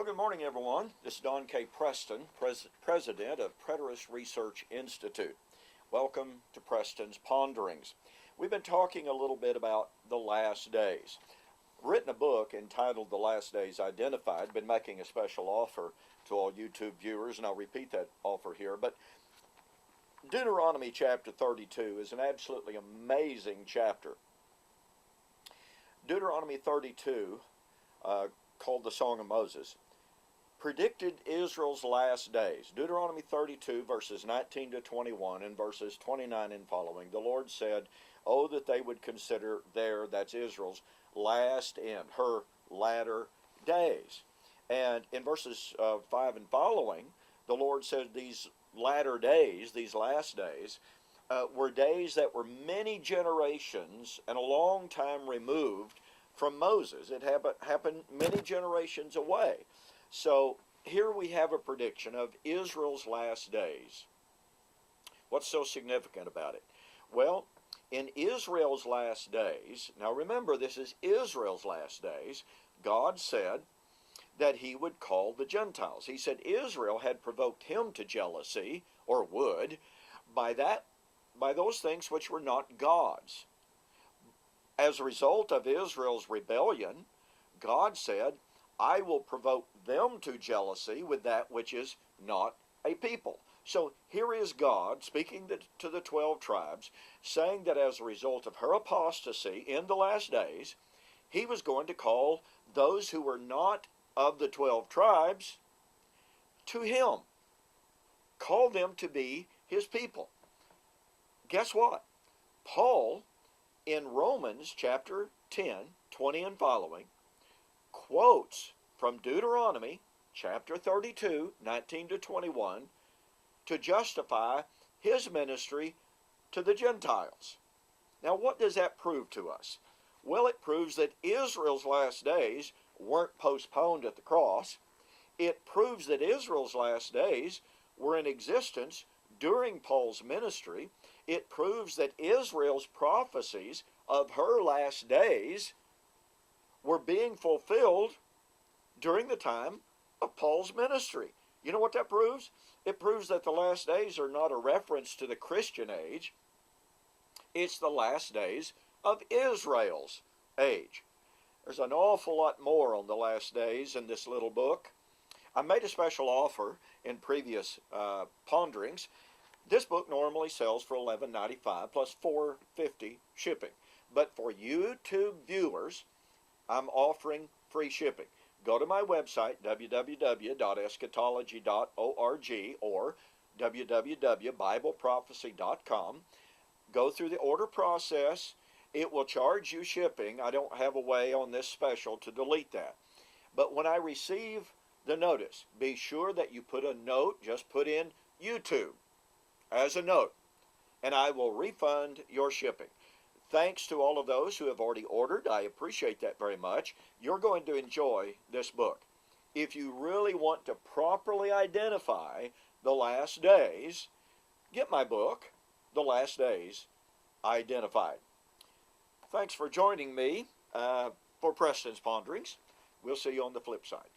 Well, good morning, everyone. This is Don K. Preston, President of Preterist Research Institute. Welcome to Preston's Ponderings. We've been talking a little bit about the last days. I've written a book entitled The Last Days Identified. Been making a special offer to all YouTube viewers, and I'll repeat that offer here. But Deuteronomy chapter 32 is an absolutely amazing chapter. Deuteronomy 32, called the Song of Moses, predicted Israel's last days. Deuteronomy 32, verses 19 to 21, and verses 29 and following. The Lord said, "Oh, that they would consider that's Israel's, last end, her latter days." And in verses 5 and following, the Lord said these latter days, these last days, were days that were many generations and a long time removed from Moses. It happened many generations away. So here we have a prediction of Israel's last days. What's so significant about it? Well, in Israel's last days, now remember this is Israel's last days, God said that he would call the Gentiles. He said Israel had provoked him to jealousy, or would, by those things which were not God's. As a result of Israel's rebellion, God said, I will provoke them to jealousy with that which is not a people. So here is God speaking to the 12 tribes, saying that as a result of her apostasy in the last days, he was going to call those who were not of the 12 tribes to him. Call them to be his people. Guess what? Paul, in Romans chapter 10, 20 and following, quotes from Deuteronomy chapter 32, 19 to 21, to justify his ministry to the Gentiles. Now, what does that prove to us? Well, it proves that Israel's last days weren't postponed at the cross. It proves that Israel's last days were in existence during Paul's ministry. It proves that Israel's prophecies of her last days were being fulfilled during the time of Paul's ministry. You know what that proves? It proves that the last days are not a reference to the Christian age. It's the last days of Israel's age. There's an awful lot more on the last days in this little book. I made a special offer in previous ponderings. This book normally sells for $11.95 plus $4.50 shipping. But for YouTube viewers, I'm offering free shipping. Go to my website, www.eschatology.org or www.bibleprophecy.com. Go through the order process. It will charge you shipping. I don't have a way on this special to delete that. But when I receive the notice, be sure that you put a note, just put in YouTube as a note, and I will refund your shipping. Thanks to all of those who have already ordered. I appreciate that very much. You're going to enjoy this book. If you really want to properly identify the last days, get my book, The Last Days Identified. Thanks for joining me for Preston's Ponderings. We'll see you on the flip side.